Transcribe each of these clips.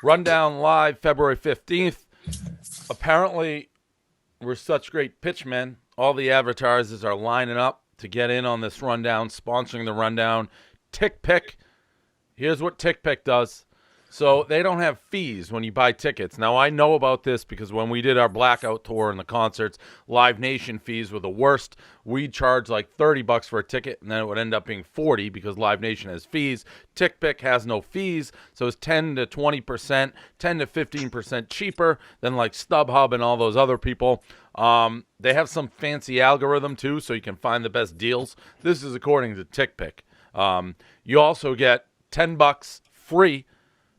Rundown live February 15th. Apparently, we're such great pitchmen. All the advertisers are lining up to get in on this rundown, sponsoring the rundown. Tick Pick. Here's what Tick Pick does. So they don't have fees when you buy tickets. Now, I know about this because when we did our blackout tour and the concerts, Live Nation fees were the worst. We'd charge like $30 for a ticket, and then it would end up being $40 because Live Nation has fees. Tick Pick has no fees, so it's 10 to 20%, 10 to 15% cheaper than like StubHub and all those other people. They have some fancy algorithm too, so you can find the best deals. This is according to Tick Pick. You also get $10 free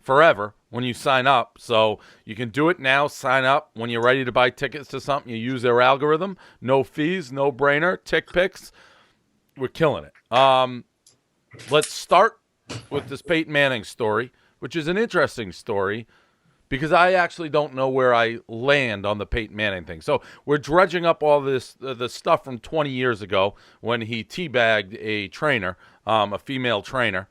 forever when you sign up. So you can do it now. Sign up when you're ready to buy tickets to something. You use their algorithm. No fees, no brainer. Tick Picks. We're killing it. Let's start with this Peyton Manning story, which is an interesting story because I actually don't know where I land on the Peyton Manning thing. So we're dredging up all this, the stuff from 20 years ago when he teabagged a trainer, a female trainer.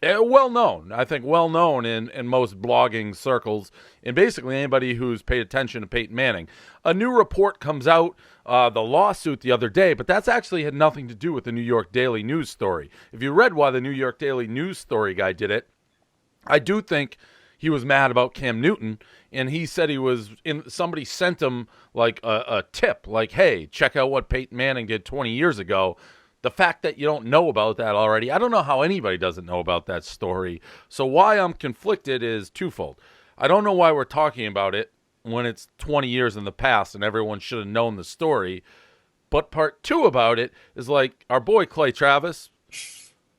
Well known, I think, well known in most blogging circles, and basically anybody who's paid attention to Peyton Manning. A new report comes out, the lawsuit the other day, but that's actually had nothing to do with the New York Daily News story. If you read why the New York Daily News story guy did it, I do think he was mad about Cam Newton, and he said somebody sent him like a tip, like, hey, check out what Peyton Manning did 20 years ago. The fact that you don't know about that already, I don't know how anybody doesn't know about that story. So why I'm conflicted is twofold. I don't know why we're talking about it when it's 20 years in the past and everyone should have known the story. But part two about it is like our boy Clay Travis,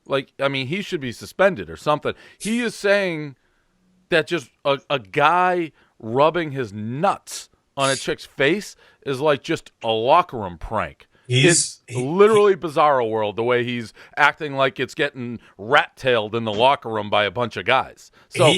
like, I mean, he should be suspended or something. He is saying that just a guy rubbing his nuts on a chick's face is like just a locker room prank. It's literally Bizarro World, the way he's acting like it's getting rat-tailed in the locker room by a bunch of guys. So,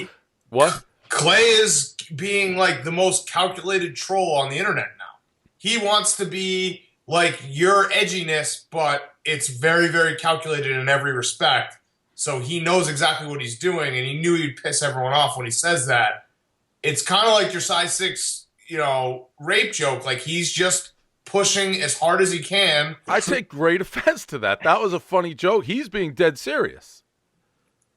what? Clay is being like the most calculated troll on the internet now. He wants to be like your edginess, but it's very, very calculated in every respect. So he knows exactly what he's doing, and he knew he'd piss everyone off when he says that. It's kind of like your size 6, rape joke. Like, he's just pushing as hard as he can. I take great offense to that. That was a funny joke. He's being dead serious.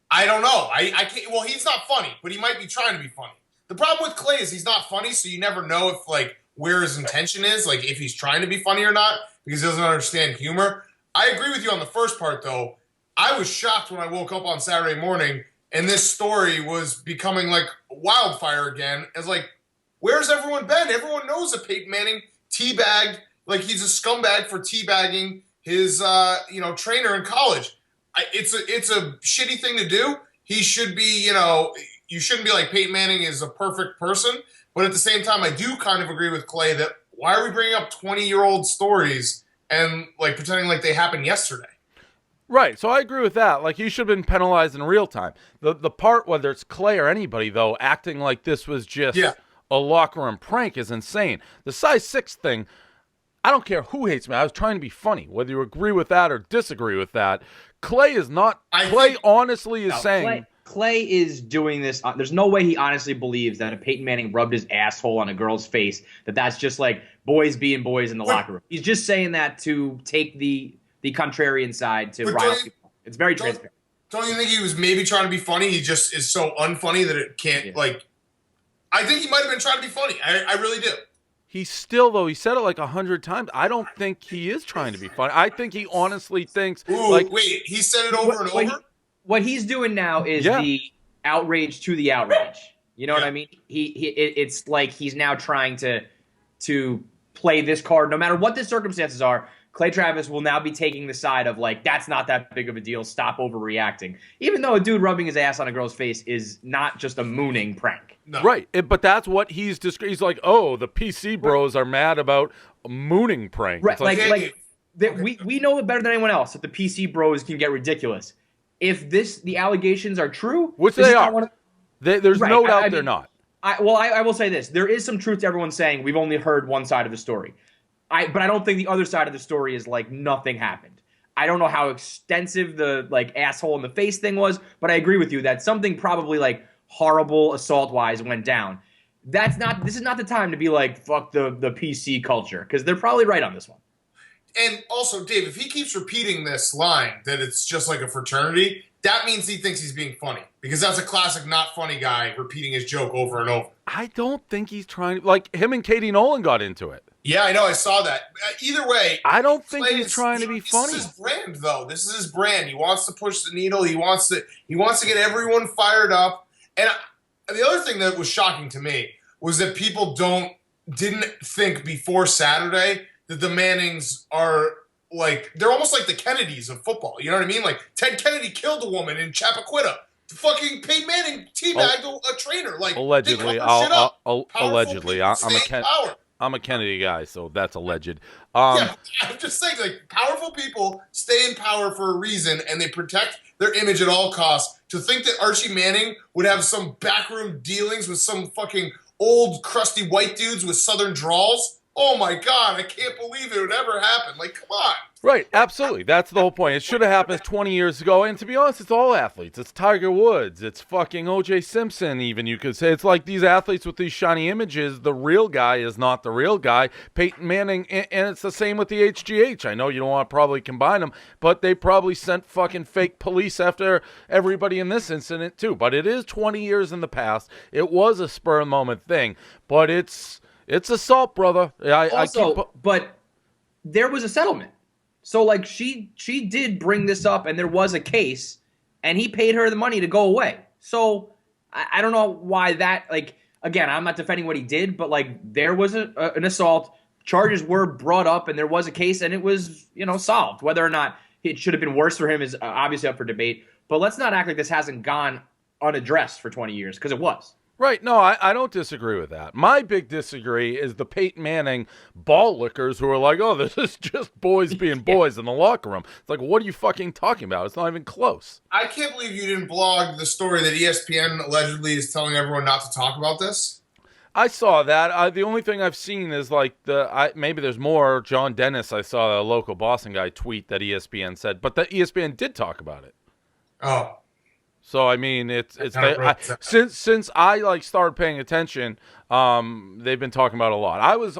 I don't know. I can't. Well, he's not funny, but he might be trying to be funny. The problem with Clay is he's not funny, so you never know if where his intention is, like if he's trying to be funny or not, because he doesn't understand humor. I agree with you on the first part, though. I was shocked when I woke up on Saturday morning and this story was becoming like wildfire again. It's like, where's everyone been? Everyone knows that Peyton Manning teabagged, like he's a scumbag for teabagging his trainer in college. It's a shitty thing to do. He should be, you shouldn't be like Peyton Manning is a perfect person. But at the same time, I do kind of agree with Clay that why are we bringing up 20-year-old stories and like pretending like they happened yesterday? Right, so I agree with that. Like, he should have been penalized in real time. The part, whether it's Clay or anybody, though, acting like this was just a locker room prank is insane. The size 6 thing, I don't care who hates me. I was trying to be funny. Whether you agree with that or disagree with that, Clay is not. Clay honestly is saying. Clay is doing this. There's no way he honestly believes that if Peyton Manning rubbed his asshole on a girl's face, that's just like boys being boys in the locker room. He's just saying that to take the contrarian side to rile people. It's very transparent. Don't you think he was maybe trying to be funny? He just is so unfunny that it can't, I think he might have been trying to be funny. I really do. He still, though, he said it like 100 times. I don't think he is trying to be funny. I think he honestly thinks. Wait, he said it over and over? What he's doing now is the outrage to the outrage. You know what I mean? It's like he's now trying to play this card. No matter what the circumstances are, Clay Travis will now be taking the side of like, that's not that big of a deal. Stop overreacting. Even though a dude rubbing his ass on a girl's face is not just a mooning prank. No. Right. But that's what he's he's like, oh, the PC bros are mad about a mooning prank. Right. We know it better than anyone else that the PC bros can get ridiculous. If the allegations are true, which they are, there's no doubt they're not. I will say this: there is some truth to everyone saying we've only heard one side of the story. But I don't think the other side of the story is like nothing happened. I don't know how extensive the like asshole in the face thing was, but I agree with you that something probably like horrible assault-wise went down. This is not the time to be like, fuck the PC culture, because they're probably right on this one. And also, Dave, if he keeps repeating this line that it's just like a fraternity, that means he thinks he's being funny. Because that's a classic not funny guy repeating his joke over and over. I don't think he's trying to, like, him and Katie Nolan got into it. Yeah, I know. I saw that. Either way, I don't think he's trying to be funny. This is his brand, though. This is his brand. He wants to push the needle. He wants to get everyone fired up. And the other thing that was shocking to me was that people didn't think before Saturday that the Mannings are like, they're almost like the Kennedys of football. You know what I mean? Like, Ted Kennedy killed a woman in Chappaquidda. Fucking Peyton Manning teabagged a trainer. Like, allegedly, allegedly, I'm a Kennedy guy, so that's alleged. Yeah, I'm just saying, like, powerful people stay in power for a reason, and they protect their image at all costs. To think that Archie Manning would have some backroom dealings with some fucking old, crusty white dudes with southern drawls, oh my God, I can't believe it would ever happen. Like, come on. Right, absolutely. That's the whole point. It should have happened 20 years ago. And to be honest, it's all athletes. It's Tiger Woods. It's fucking O.J. Simpson, even, you could say. It's like these athletes with these shiny images. The real guy is not the real guy. Peyton Manning, and it's the same with the HGH. I know you don't want to probably combine them, but they probably sent fucking fake police after everybody in this incident, too. But it is 20 years in the past. It was a spur of the moment thing, but it's assault, brother. But there was a settlement. So, like, she did bring this up, and there was a case, and he paid her the money to go away. So, I don't know why that, like, again, I'm not defending what he did, but, like, there was an assault, charges were brought up, and there was a case, and it was, solved. Whether or not it should have been worse for him is obviously up for debate. But let's not act like this hasn't gone unaddressed for 20 years, because it was. Right. No, I don't disagree with that. My big disagree is the Peyton Manning ball lickers who are like, oh, this is just boys being boys in the locker room. It's like, what are you fucking talking about? It's not even close. I can't believe you didn't blog the story that ESPN allegedly is telling everyone not to talk about this. I saw that. The only thing I've seen is like maybe there's more. John Dennis, I saw a local Boston guy tweet that ESPN said, but the ESPN did talk about it. Oh. So I mean, since I started paying attention, they've been talking about it a lot. I was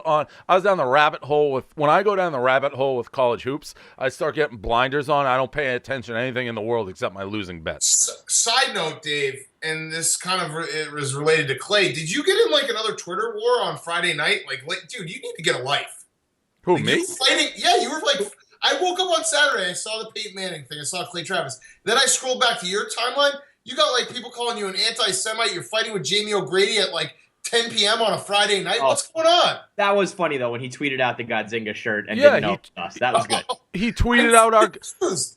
down the rabbit hole when I go down the rabbit hole with college hoops, I start getting blinders on. I don't pay attention to anything in the world except my losing bets. Side note, Dave, and this kind of it was related to Clay. Did you get in like another Twitter war on Friday night? Like, dude, you need to get a life. Who, like, me? You were like. I woke up on Saturday, I saw the Peyton Manning thing, I saw Clay Travis. Then I scrolled back to your timeline. You got like people calling you an anti-Semite. You're fighting with Jamie O'Grady at like 10 p.m. on a Friday night. What's going on? That was funny, though, when he tweeted out the Godzinga shirt and didn't know us. That was good. He tweeted out our...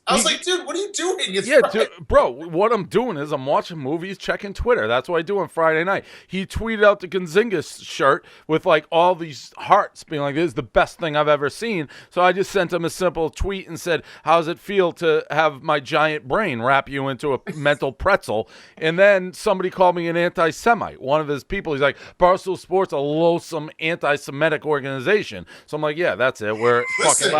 I was like, dude, what are you doing? Dude, bro, what I'm doing is I'm watching movies, checking Twitter. That's what I do on Friday night. He tweeted out the Gonzinga shirt with, like, all these hearts being like, this is the best thing I've ever seen. So I just sent him a simple tweet and said, how does it feel to have my giant brain wrap you into a mental pretzel? And then somebody called me an anti-Semite. One of his people, he's like, Barstool Sports, a loathsome anti-Semitic organization. So I'm like, yeah, that's it. We're fucking...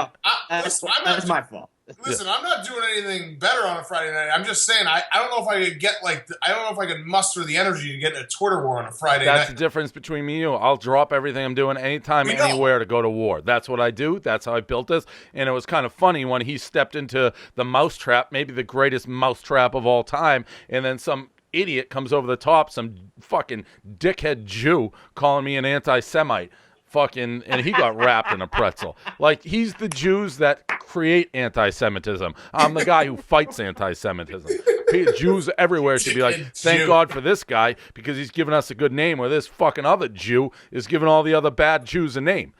That's my fault. Listen, I'm not doing anything better on a Friday night. I'm just saying, I don't know if I could get I don't know if I could muster the energy to get in a Twitter war on a Friday night. That's the difference between me and you. I'll drop everything I'm doing anytime, anywhere to go to war. That's what I do. That's how I built this. And it was kind of funny when he stepped into the mousetrap, maybe the greatest mousetrap of all time, and then some idiot comes over the top, some fucking dickhead Jew calling me an anti-Semite. Fucking, and he got wrapped in a pretzel. Like, he's the Jews that create anti-Semitism. I'm the guy who fights anti-Semitism. Jews everywhere should be like, thank God for this guy because he's giving us a good name, where this fucking other Jew is giving all the other bad Jews a name.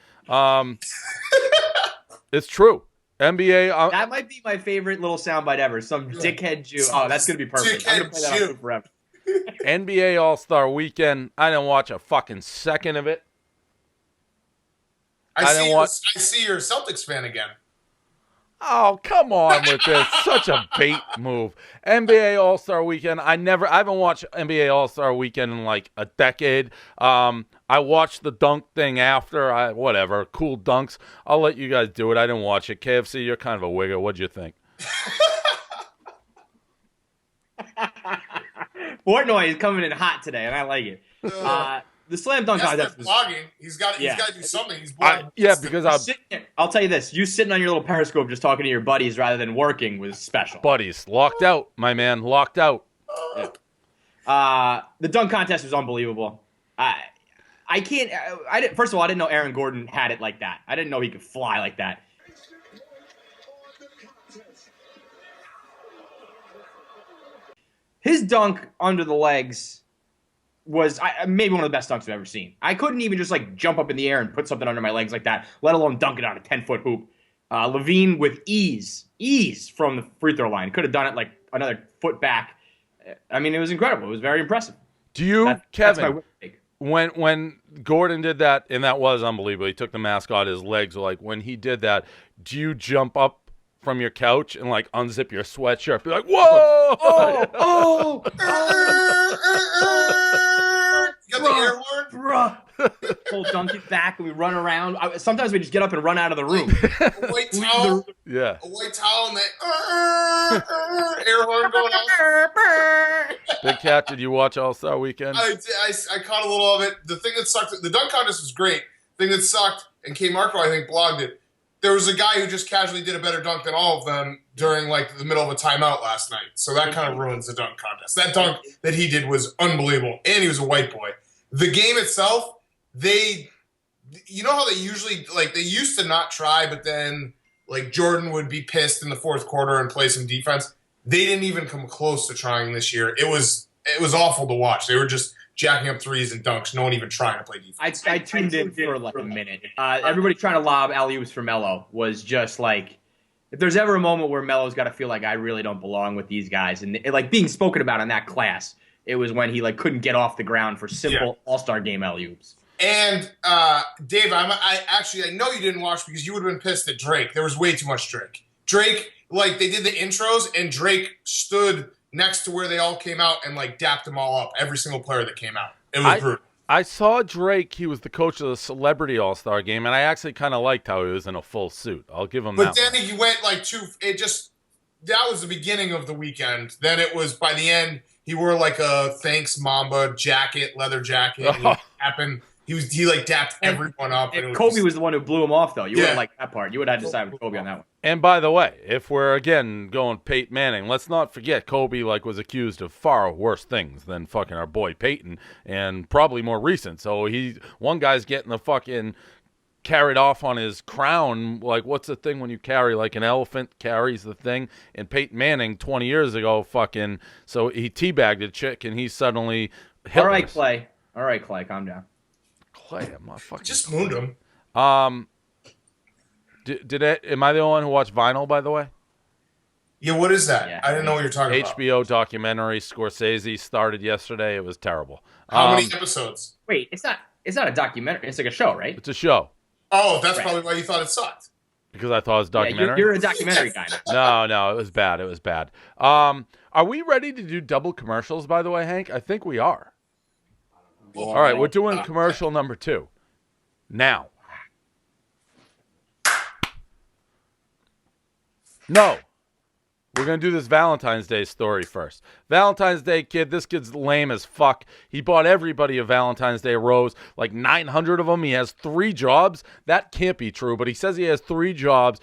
It's true. NBA. That might be my favorite little soundbite ever. Some dickhead Jew. Oh, that's going to be perfect. I'm going to play that on forever. NBA All-Star Weekend. I didn't watch a fucking second of it. I see you're a Celtics fan again. Oh, come on with this. Such a bait move. NBA All-Star Weekend. I haven't watched NBA All-Star Weekend in like a decade. I watched the dunk thing after. Whatever. Cool dunks. I'll let you guys do it. I didn't watch it. KFC, you're kind of a wigger. What'd you think? Portnoy is coming in hot today, and I like it. The slam dunk contest was blogging. He's got to do something. He's blogging. Because I'll tell you this: you sitting on your little Periscope just talking to your buddies rather than working was special. Buddies, locked out, my man, locked out. The dunk contest was unbelievable. I can't. First of all, I didn't know Aaron Gordon had it like that. I didn't know he could fly like that. His dunk under the legs was maybe one of the best dunks I've ever seen. I couldn't even just like jump up in the air and put something under my legs like that, let alone dunk it on a 10-foot hoop. Levine with ease from the free throw line. Could have done it like another foot back. I mean, it was incredible. It was very impressive. Do you, Kevin, that's my take. When Gordon did that, and that was unbelievable, he took the mask out, his legs were like, when he did that, do you jump up from your couch and like unzip your sweatshirt, be like, whoa! You got the air horn? Bruh. Pull dunk it back and we run around. Sometimes we just get up and run out of the room. A white towel. Yeah. A white towel and that air horn going off. Big Cat, did you watch All-Star Weekend? I caught a little of it. The thing that sucked, the dunk contest was great. The thing that sucked, and K. Marco, I think, blogged it. There was a guy who just casually did a better dunk than all of them during like the middle of a timeout last night. So that kind of ruins the dunk contest. That dunk that he did was unbelievable, and he was a white boy. The game itself, you know how they usually, like, they used to not try, but then like Jordan would be pissed in the fourth quarter and play some defense. They didn't even come close to trying this year. It was awful to watch. They were just jacking up threes and dunks. No one even trying to play defense. I tuned in for like a minute. Everybody trying to lob alley-oops for Melo was just like, if there's ever a moment where Melo's got to feel like I really don't belong with these guys, and like being spoken about in that class, it was when he like couldn't get off the ground for simple All-Star game alley-oops. And Dave, I know you didn't watch because you would have been pissed at Drake. There was way too much Drake. Drake, like, they did the intros, and Drake stood next to where they all came out and like dapped them all up. Every single player that came out. It was brutal. I saw Drake. He was the coach of the Celebrity All-Star Game, and I actually kind of liked how he was in a full suit. I'll give him that. But then he went like that was the beginning of the weekend. Then it was by the end. He wore like a Thanks Mamba jacket, leather jacket. He like dapped everyone up. And Kobe was the one who blew him off, though. You would have liked that part. You would have had to side with Kobe on that one. And by the way, if we're again going Peyton Manning, let's not forget Kobe was accused of far worse things than fucking our boy Peyton, and probably more recent. So one guy's getting the fucking carried off on his crown. Like, what's the thing when you carry, like an elephant carries the thing? And Peyton Manning 20 years ago so he teabagged a chick and he suddenly All right, Clay, calm down. Clay, I'm not fucking just mooned him. Am I the only one who watched Vinyl, by the way? Yeah, what is that? Yeah. I didn't know what you're talking about. HBO documentary. Scorsese started yesterday. It was terrible. How many episodes? Wait, it's not a documentary. It's like a show, right? It's a show. Oh, that's probably why you thought it sucked. Because I thought it was documentary? You're a documentary guy now. No, it was bad. It was bad. Are we ready to do double commercials, by the way, Hank? I think we are. All right, we're doing commercial number 2. Now. No. We're going to do this Valentine's Day story first. Valentine's Day kid, this kid's lame as fuck. He bought everybody a Valentine's Day rose, like 900 of them. He has 3 jobs. That can't be true, but he says he has 3 jobs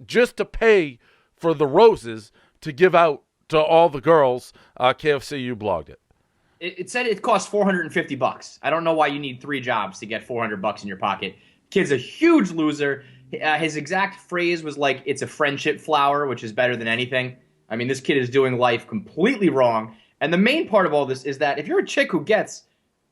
just to pay for the roses to give out to all the girls. KFC, you blogged it. It said it costs $450. I don't know why you need 3 jobs to get $400 in your pocket. Kid's a huge loser. His exact phrase was like, it's a friendship flower, which is better than anything. I mean, this kid is doing life completely wrong. And the main part of all this is that if you're a chick who gets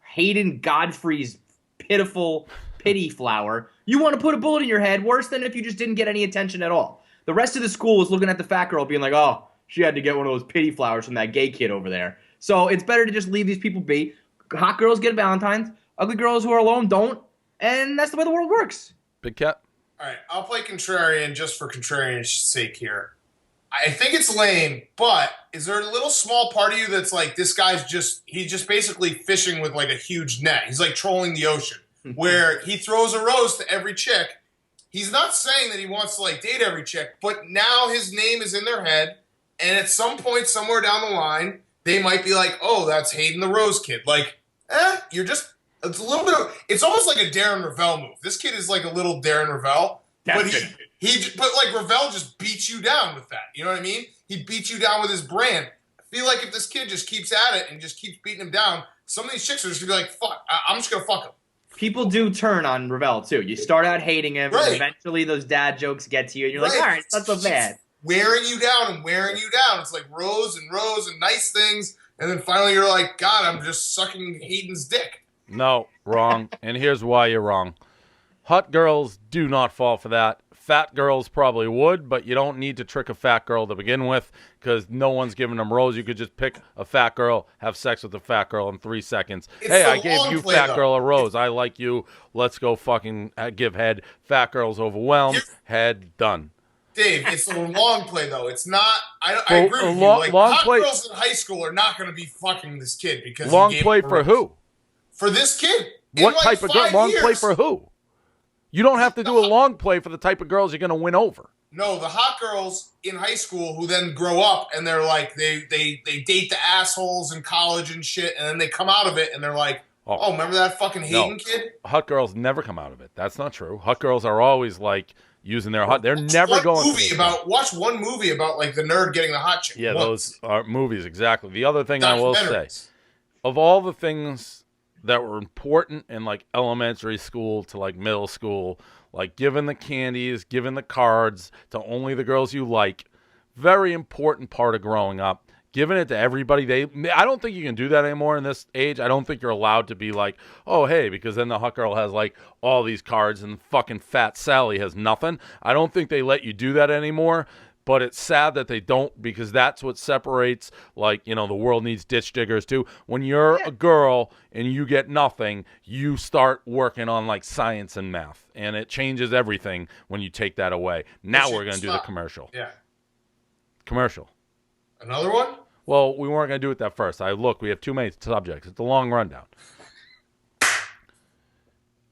Hayden Godfrey's pitiful pity flower, you want to put a bullet in your head worse than if you just didn't get any attention at all. The rest of the school is looking at the fat girl being like, oh, she had to get one of those pity flowers from that gay kid over there. So it's better to just leave these people be. Hot girls get Valentine's. Ugly girls who are alone don't. And that's the way the world works. Big Cat? All right, I'll play contrarian just for contrarian's sake here. I think it's lame, but is there a little small part of you that's like, this guy's he's just basically fishing with like a huge net. He's like trolling the ocean, where he throws a rose to every chick. He's not saying that he wants to like date every chick, but now his name is in their head, and at some point somewhere down the line, they might be like, oh, that's Hayden the Rose kid. Like, you're just, it's a little bit of, it's almost like a Darren Ravel move. This kid is like a little Darren Ravel, but but like Ravel just beats you down with that. You know what I mean? He beats you down with his brand. I feel like if this kid just keeps at it and just keeps beating him down, some of these chicks are just gonna be like, fuck, I'm just gonna fuck him. People do turn on Ravel too. You start out hating him, and eventually those dad jokes get to you, and you're like, all right, it's not so bad. Wearing you down and wearing you down. It's like rows and rows and nice things, and then finally you're like, God, I'm just sucking Hayden's dick. No, wrong. And here's why you're wrong. Hot girls do not fall for that. Fat girls probably would, but you don't need to trick a fat girl to begin with because no one's giving them rose. You could just pick a fat girl, have sex with a fat girl in 3 seconds. Hey, I gave you, fat girl, a rose. I like you. Let's go fucking give head. Fat girl's overwhelmed. Head, done. Dave, it's a long play, though. It's not. I agree with you. Like, hot girls in high school are not going to be fucking this kid because long play for who? For this kid. What type of girl? Long play for who? You don't have to do a long play for the type of girls you're going to win over. No, the hot girls in high school who then grow up and they're like, they date the assholes in college and shit, and then they come out of it and they're like, oh remember that fucking Hayden kid? Hot girls never come out of it. That's not true. Hot girls are always like using their hot. They're never going. Watch one movie about like the nerd getting the hot chick. Yeah, those are movies exactly. The other thing I will say, of all the things that were important in like elementary school to like middle school, like giving the candies, giving the cards to only the girls you like, very important part of growing up. Giving it to everybody. I don't think you can do that anymore in this age. I don't think you're allowed to be like, oh, hey, because then the hot girl has like all these cards and fucking fat Sally has nothing. I don't think they let you do that anymore. But it's sad that they don't, because that's what separates, like, you know, the world needs ditch diggers too. When you're a girl and you get nothing, you start working on like science and math, and it changes everything when you take that away. Now we're going to do the commercial. Yeah. Commercial. Another one? Well, we weren't going to do it that first. We have too many subjects. It's a long rundown.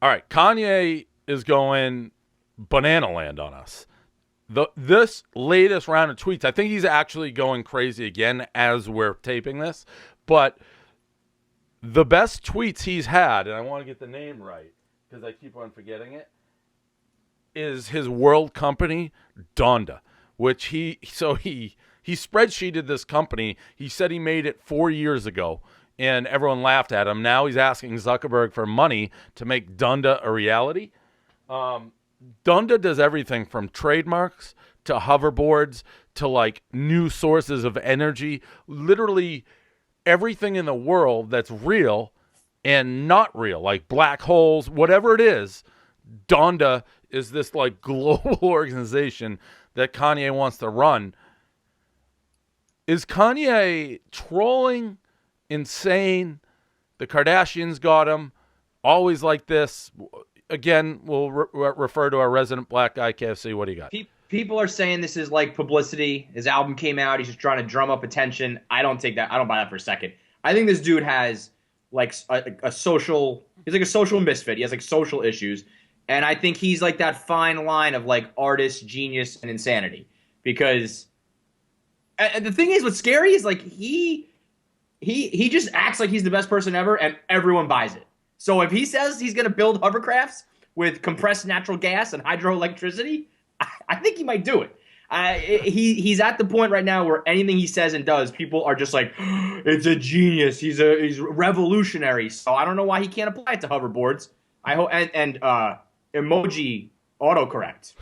All right. Kanye is going banana land on us. This latest round of tweets, I think he's actually going crazy again as we're taping this. But the best tweets he's had, and I want to get the name right because I keep on forgetting it, is his world company, Donda, which he spreadsheeted this company. He said he made it 4 years ago, and everyone laughed at him. Now he's asking Zuckerberg for money to make Donda a reality. Donda does everything from trademarks to hoverboards to like new sources of energy. Literally everything in the world that's real and not real, like black holes, whatever it is. Donda is this like global organization that Kanye wants to run. Is Kanye trolling, insane? The Kardashians got him. Always like this. Again, we'll refer to our resident black guy, KFC. What do you got? People are saying this is like publicity. His album came out. He's just trying to drum up attention. I don't buy that for a second. I think this dude has like a social. He's like a social misfit. He has like social issues, and I think he's like that fine line of like artist, genius, and insanity. Because and the thing is, what's scary is like he just acts like he's the best person ever, and everyone buys it. So if he says he's going to build hovercrafts with compressed natural gas and hydroelectricity, I think he might do it. He's at the point right now where anything he says and does, people are just like, it's a genius. He's revolutionary. So I don't know why he can't apply it to hoverboards. I hope and emoji autocorrect.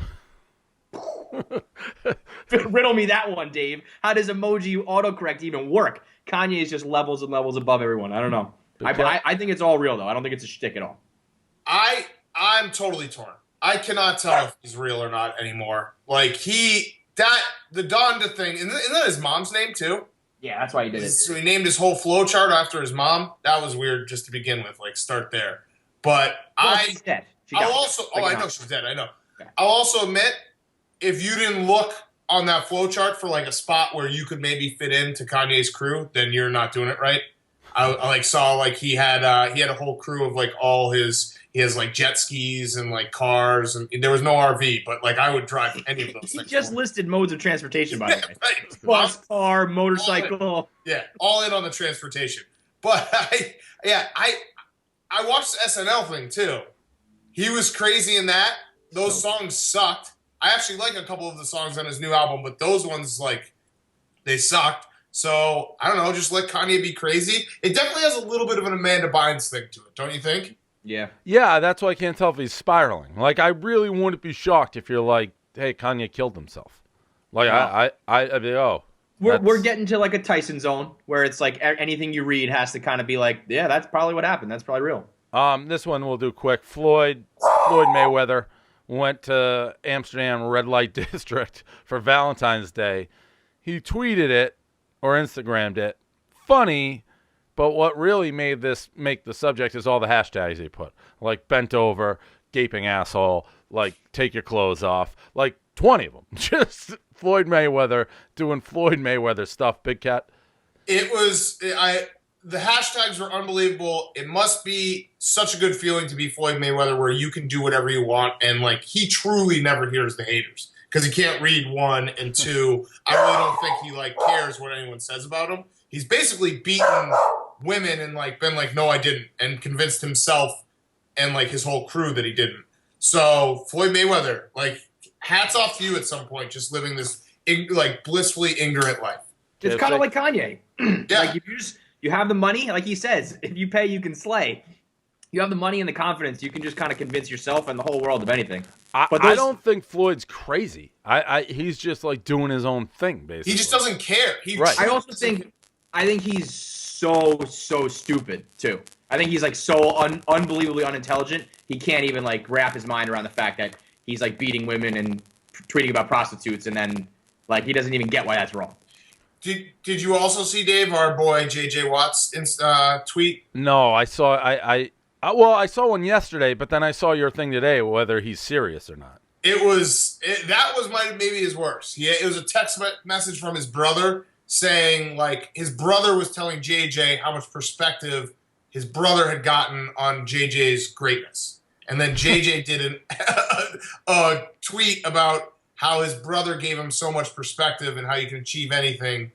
Riddle me that one, Dave. How does emoji autocorrect even work? Kanye is just levels and levels above everyone. I don't know. I think it's all real, though. I don't think it's a shtick at all. I'm totally torn. I cannot tell if he's real or not anymore. Like, the Donda thing, isn't that his mom's name, too? Yeah, that's why he did it. So he named his whole flowchart after his mom. That was weird just to begin with. Like, start there. But she's dead. I know she's dead. I know. Okay. I'll also admit, if you didn't look on that flowchart for, like, a spot where you could maybe fit into Kanye's crew, then you're not doing it right. I like saw like he had a whole crew of like all he has like jet skis and like cars, and there was no RV, but like I would drive any of those He things. just listed modes of transportation, by the way. Right. Bus, car, motorcycle. All in on the transportation. But I watched the SNL thing too. He was crazy in that. Those songs sucked. I actually like a couple of the songs on his new album, but those ones, like, they sucked. So, I don't know, just let Kanye be crazy. It definitely has a little bit of an Amanda Bynes thing to it, don't you think? Yeah. Yeah, that's why I can't tell if he's spiraling. Like, I really wouldn't be shocked if you're like, hey, Kanye killed himself. Like, I'd be, oh. We're getting to, like, a Tyson zone where it's like anything you read has to kind of be like, yeah, that's probably what happened. That's probably real. This one we'll do quick. Floyd Mayweather went to Amsterdam red light district for Valentine's Day. He tweeted it or Instagrammed it. Funny, but what really made this make the subject is all the hashtags he put. Like bent over, gaping asshole, like take your clothes off. Like 20 of them. Just Floyd Mayweather doing Floyd Mayweather stuff, Big Cat. The hashtags were unbelievable. It must be such a good feeling to be Floyd Mayweather where you can do whatever you want. And, like, he truly never hears the haters because he can't read, one, and two, I really don't think he, like, cares what anyone says about him. He's basically beaten women and, like, been like, no, I didn't, and convinced himself and, like, his whole crew that he didn't. So, Floyd Mayweather, like, hats off to you at some point, just living this, like, blissfully ignorant life. It's kind of like Kanye. Yeah. Like, if you have the money, like he says, if you pay, you can slay. You have the money and the confidence, you can just kind of convince yourself and the whole world of anything. I don't think Floyd's crazy. He's just like doing his own thing, basically. He just doesn't care. I also think he's so stupid too. I think he's like so unbelievably unintelligent. He can't even like wrap his mind around the fact that he's like beating women and tweeting about prostitutes, and then like he doesn't even get why that's wrong. Did you also see, Dave, our boy J.J. Watt's tweet? No, I saw I saw one yesterday, but then I saw your thing today, whether he's serious or not. That was maybe his worst. It was a text message from his brother saying, like, his brother was telling JJ how much perspective his brother had gotten on JJ's greatness. And then JJ did a tweet about how his brother gave him so much perspective and how you can achieve anything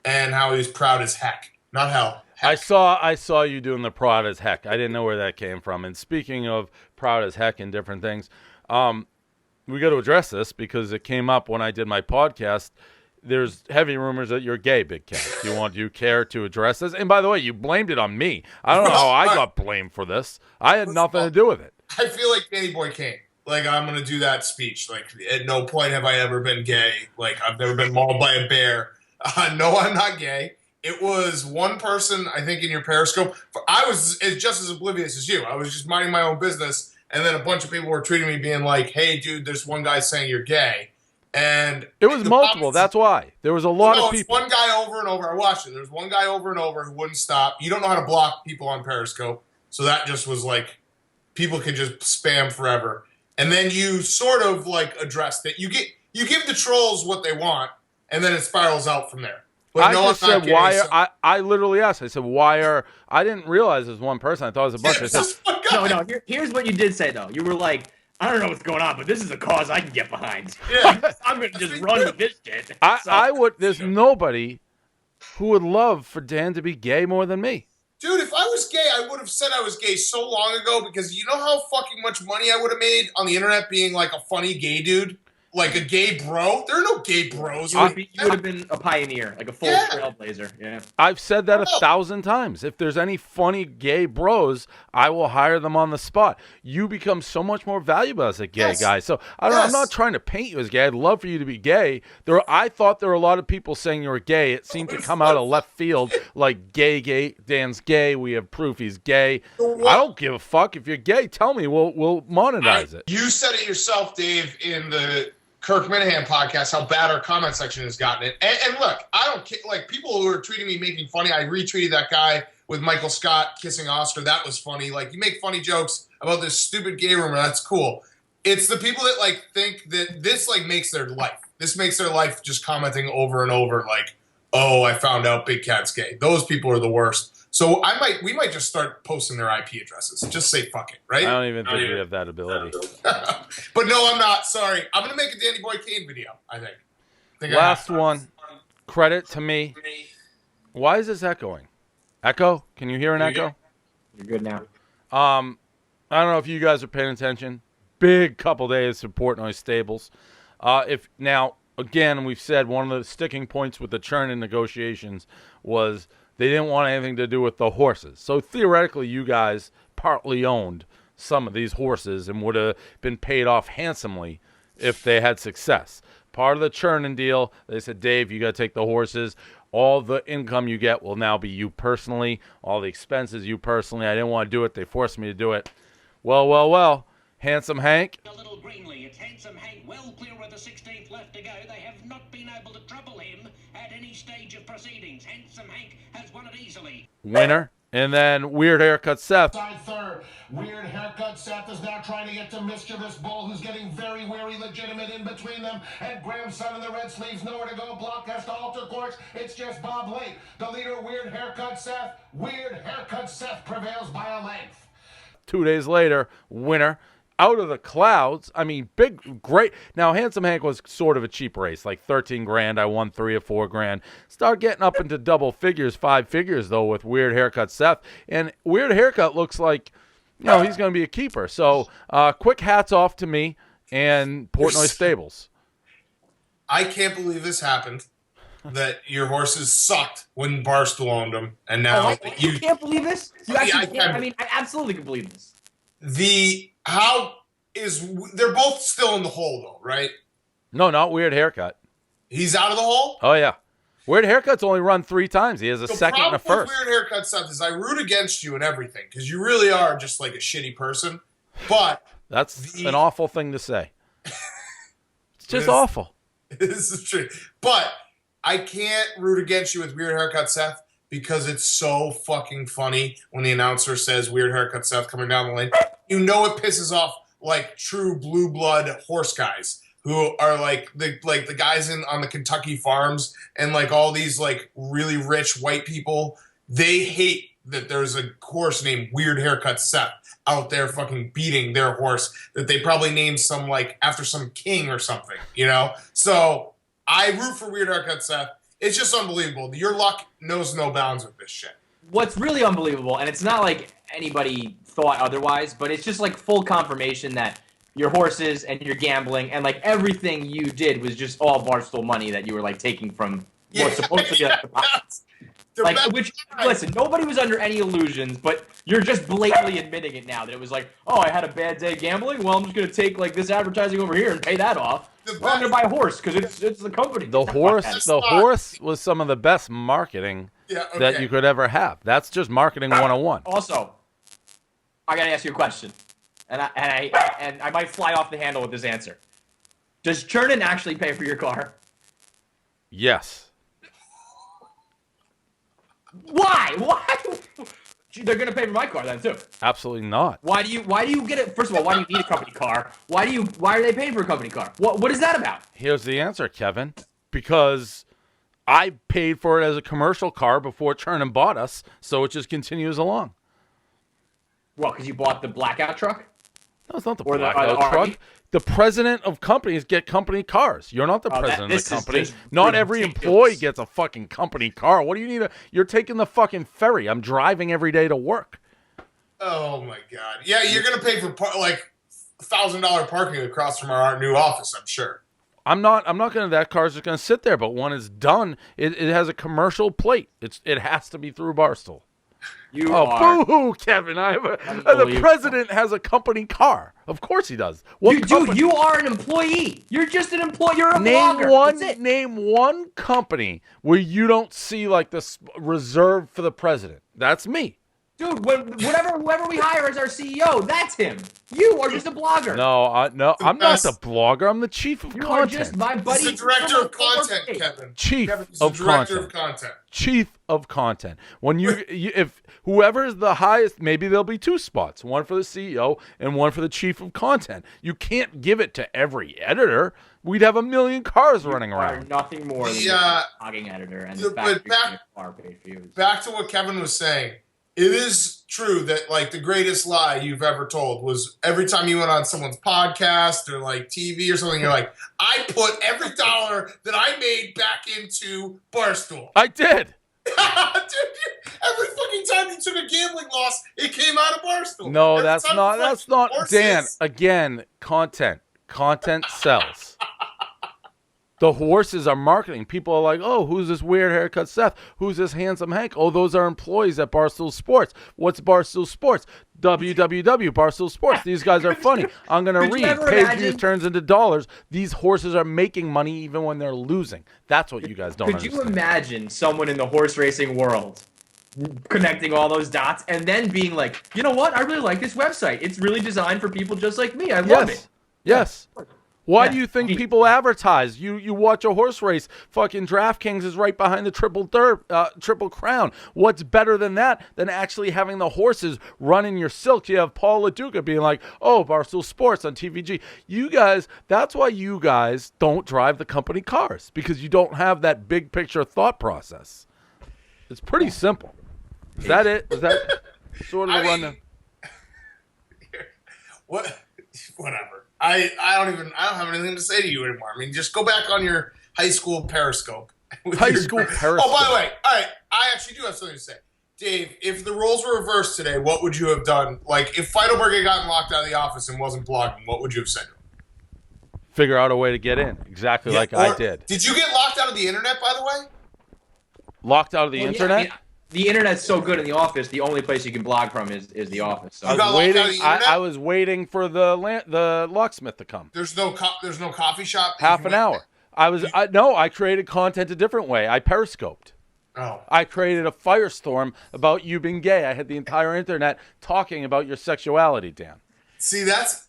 and how he was proud as heck. Not hell. Heck. I saw you doing the proud as heck. I didn't know where that came from. And speaking of proud as heck and different things, we got to address this because it came up when I did my podcast. There's heavy rumors that you're gay, Big Cat. Do you care to address this? And by the way, you blamed it on me. I don't know how I got blamed for this. I had nothing to do with it. I feel like Danny Boy Kane. Like, I'm going to do that speech. Like, at no point have I ever been gay. Like, I've never been mauled by a bear. No, I'm not gay. It was one person, I think, in your Periscope. I was just as oblivious as you. I was just minding my own business, and then a bunch of people were tweeting me being like, hey, dude, there's one guy saying you're gay. And it was multiple. That's why. There was a lot of people. One guy over and over. I watched it. There was one guy over and over who wouldn't stop. You don't know how to block people on Periscope. So that just was like, people can just spam forever. And then you sort of like addressed it. You give the trolls what they want, and then it spirals out from there. But I just said why. I literally asked. I said why are. I didn't realize it was one person. I thought it was a bunch. I said, no. Here's what you did say though. You were like, I don't know what's going on, but this is a cause I can get behind. Yeah. I'm gonna just run with this shit. I would. There's nobody who would love for Dan to be gay more than me. Dude, if I was gay, I would have said I was gay so long ago because you know how fucking much money I would have made on the internet being like a funny gay dude? Like a gay bro? There are no gay bros. You would have been a pioneer, like a full trailblazer. Yeah. I've said that 1,000 times. If there's any funny gay bros, I will hire them on the spot. You become so much more valuable as a gay guy. So I'm not trying to paint you as gay. I'd love for you to be gay. I thought there were a lot of people saying you were gay. It seemed to come out of left field, like gay. Dan's gay. We have proof he's gay. I don't give a fuck. If you're gay, tell me. We'll monetize it. You said it yourself, Dave, in the Kirk Minahan podcast, how bad our comment section has gotten it. And look, I don't care. Like, people who are tweeting me making funny, I retweeted that guy with Michael Scott kissing Oscar. That was funny. Like, you make funny jokes about this stupid gay rumor. That's cool. It's the people that, like, think that this, like, makes their life. This makes their life just commenting over and over, like, oh, I found out Big Cat's gay. Those people are the worst. So we might just start posting their IP addresses. Just say fuck it, right? I don't even think we have that ability. But no, I'm not. Sorry. I'm going to make a Danny Boy Kane video, I think. Last one. Credit to me. Why is this echoing? Echo? Can you hear an echo? You're good now. I don't know if you guys are paying attention. Big couple days for Portnoy Stables. Again, we've said one of the sticking points with the churn in negotiations was they didn't want anything to do with the horses. So theoretically, you guys partly owned some of these horses and would have been paid off handsomely if they had success. Part of the churning deal, they said, Dave, you got to take the horses. All the income you get will now be you personally. All the expenses you personally. I didn't want to do it. They forced me to do it. Well. Handsome Hank. A little greenly, it's Handsome Hank well clear of the 16th left to go. They have not been able to trouble him at any stage of proceedings. Handsome Hank has won it easily. Winner. And then Weird Haircut Seth. Side third. Weird Haircut Seth is now trying to get to Mischievous Bull, who's getting very wary, legitimate in between them. And Graham's son in the red sleeves, nowhere to go. Block has to alter course. It's just Bob Late. The leader, Weird Haircut Seth. Weird Haircut Seth prevails by a length. 2 days later, winner. Out of the clouds. I mean, great. Now, Handsome Hank was sort of a cheap race, like 13 grand. I won 3 or 4 grand. Start getting up into double figures, 5 figures, though, with Weird Haircut Seth. And Weird Haircut looks like, he's going to be a keeper. So, quick hats off to me and Portnoy Stables. I can't believe this happened. That your horses sucked when Barstool owned them, and now you can't believe this. You actually I absolutely can believe this. They're both still in the hole though, right? No, not Weird Haircut. He's out of the hole? Oh yeah. Weird Haircut's only run 3 times. He has a second and a first. The problem with Weird Haircut stuff is I root against you and everything because you really are just like a shitty person. But that's an awful thing to say. It's just awful. This is true. But I can't root against you with Weird Haircut Seth because it's so fucking funny when the announcer says Weird Haircut Seth coming down the lane. You know it pisses off like true blue blood horse guys who are like the guys on the Kentucky farms and like all these like really rich white people. They hate that there's a horse named Weird Haircut Seth out there fucking beating their horse that they probably named some like after some king or something, So I root for Weird Haircut Seth. It's just unbelievable. Your luck knows no bounds with this shit. What's really unbelievable, and it's not like anybody thought otherwise, but it's just like full confirmation that your horses and your gambling and like everything you did was just all Barstool money that you were like taking from what's supposed to be like the pockets. Listen, nobody was under any illusions, but you're just blatantly admitting it now that it was like, oh, I had a bad day gambling. Well, I'm just gonna take like this advertising over here and pay that off. Well, I'm gonna buy a horse because it's the company. The horse was some of the best marketing that you could ever have. That's just marketing 101. Also, I gotta ask you a question, and I might fly off the handle with this answer. Does Chernin actually pay for your car? Yes. Why? They're gonna pay for my car then too. Absolutely not. Why do you get it? First of all, why do you need a company car? Why are they paying for a company car? What is that about? Here's the answer, Kevin. Because I paid for it as a commercial car before Chernin bought us, so it just continues along. Well, because you bought the blackout truck? No, it's not the blackout truck. The president of companies get company cars. You're not the president of the company. Not every employee gets a fucking company car. What do you need? You're taking the fucking ferry. I'm driving every day to work. Oh my god! Yeah, you're gonna pay for like $1,000 parking across from our new office. I'm sure. I'm not gonna. That car's just gonna sit there. But when it's done, it has a commercial plate. It has to be through Barstool. Boo-hoo, Kevin! The president has a company car. Of course he does. Dude, you are an employee. You're just an employee. You're a blogger. Name one company where you don't see like this reserved for the president. That's me. Dude, whoever we hire as our CEO, that's him. You are just a blogger. No, I'm not the blogger. I'm the chief of You content. are just my buddy. He's the director of content, Kevin. Chief He's the of director content. of content. Chief of content. When if whoever is the highest, maybe there'll be 2 spots, one for the CEO and one for the chief of content. You can't give it to every editor. We'd have a million cars running around. Nothing more than the blogging editor and the fact that car paid views. Back to what Kevin was saying. It is true that like the greatest lie you've ever told was every time you went on someone's podcast or like TV or something, you're like, I put every dollar that I made back into Barstool. I did. Dude, every fucking time you took a gambling loss, it came out of Barstool. No, Every that's time not. you That's fucking not. horses. Dan, again, content. Content sells. The horses are marketing. People are like, oh, who's this weird haircut Seth? Who's this handsome Hank? Oh, those are employees at Barstool Sports. What's Barstool Sports? www. Barstool Sports. These guys are funny. I'm going to read. Page views turns into dollars. These horses are making money even when they're losing. That's what you guys don't understand. Could you imagine someone in the horse racing world connecting all those dots and then being like, you know what? I really like this website. It's really designed for people just like me. I love it. Yes. Why do you think people advertise? You watch a horse race. Fucking DraftKings is right behind the Triple Crown. What's better than that than actually having the horses running your silks? You have Paul LaDuca being like, oh, Barstool Sports on TVG. You guys, that's why you guys don't drive the company cars, because you don't have that big picture thought process. It's pretty simple. Is that it? Is that sort of the rundown? What? Whatever. I don't have anything to say to you anymore. I mean, just go back on your high school Periscope. High school Periscope. Oh, by the way, all right, I actually do have something to say. Dave, if the roles were reversed today, what would you have done? Like, if Feidelberg had gotten locked out of the office and wasn't blogging, what would you have said to him? Figure out a way to get in, exactly like I did. Did you get locked out of the internet, by the way? Locked out of the internet? Yeah, I mean, the internet's so good in the office, the only place you can blog from is the office. So. I was waiting for the locksmith to come. There's no coffee shop. Half an hour. I created content a different way. I periscoped. Oh. I created a firestorm about you being gay. I had the entire internet talking about your sexuality, Dan. See, that's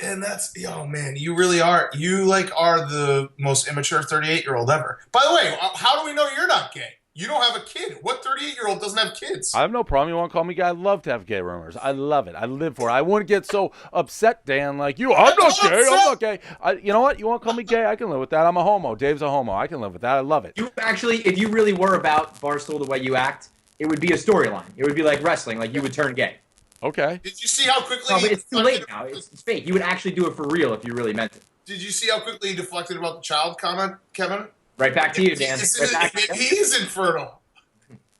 oh man, you really are. You are the most immature 38-year-old ever. By the way, how do we know you're not gay? You don't have a kid. What 38-year-old doesn't have kids? I have no problem. You want to call me gay? I love to have gay rumors. I love it. I live for it. I wouldn't get so upset, Dan, like you. I'm not gay. I'm not gay. You know what? You want to call me gay? I can live with that. I'm a homo. Dave's a homo. I can live with that. I love it. You actually, if you really were about Barstool the way you act, it would be a storyline. It would be like wrestling. Like you would turn gay. Okay. Did you see how quickly? No, but it's too late now. It's fake. You would actually do it for real if you really meant it. Did you see how quickly he deflected about the child comment, Kevin? Right back to you, Dan. He is infertile.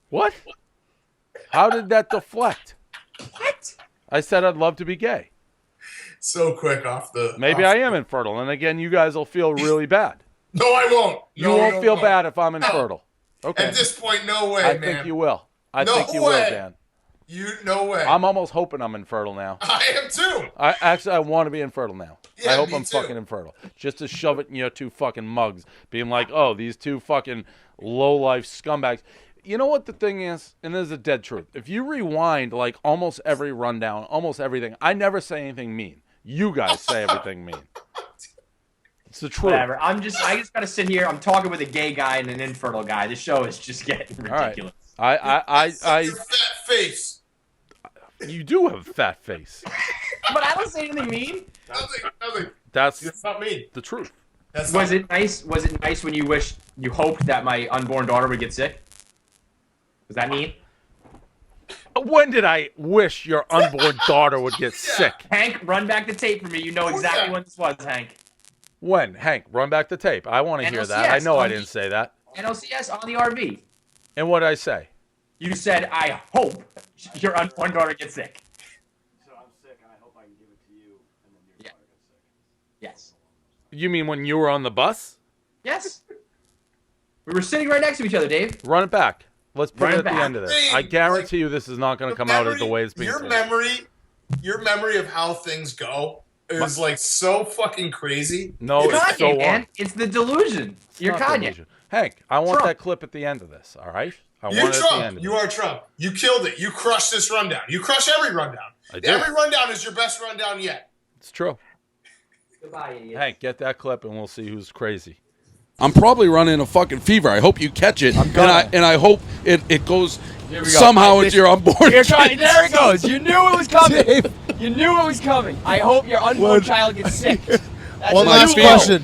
What? How did that deflect? What? I said I'd love to be gay. So quick off the... Maybe I am infertile, and again, you guys will feel really bad. No, I won't. You won't feel bad if I'm infertile. Okay. At this point, no way, I man. think you will. I think you will, Dan. No way. I'm almost hoping I'm infertile now. I am too. I want to be infertile now. Yeah, I hope me I'm too. fucking infertile. Just to shove it in your 2 fucking mugs, being like, oh, these 2 fucking low-life scumbags. You know what the thing is? And this is a dead truth. If you rewind almost every rundown, almost everything, I never say anything mean. You guys say everything mean. It's the truth. Whatever. I just gotta sit here. I'm talking with a gay guy and an infertile guy. This show is just getting ridiculous. All right. Your fat face. You do have a fat face. But I don't say anything mean. Nothing. That's not mean. the truth. Was it nice? Was it nice when you hoped that my unborn daughter would get sick? Was that mean? When did I wish your unborn daughter would get sick? Hank, run back the tape for me. You know exactly when this was, Hank. When? Hank, run back the tape. I want to hear that. I know I didn't say that. NLCS on the RV. And what did I say? You said, I hope your unborn daughter gets sick. So I'm sick, and I hope I can give it to you, and then your daughter gets sick. Yes. You mean when you were on the bus? Yes. We were sitting right next to each other, Dave. Run it back. Let's put Run it it at the back. end of this. I guarantee you this is not going to come out as the way it's being told. Your memory of how things go is so fucking crazy. No, it's so man. It's the delusion. You're not Kanye. delusion. Hank, I want that clip at the end of this, all right? I You're want it at the Trump. end. You are Trump. You killed it. You crushed this rundown. You crush every rundown. I do. Every rundown is your best rundown yet. It's true. Goodbye, idiot. Hank, get that clip and we'll see who's crazy. I'm probably running a fucking fever. I hope you catch it, and I hope it goes somehow into your unborn. There it goes. You knew it was coming. You knew it was coming. I hope your unborn child gets sick. That's One what last you question.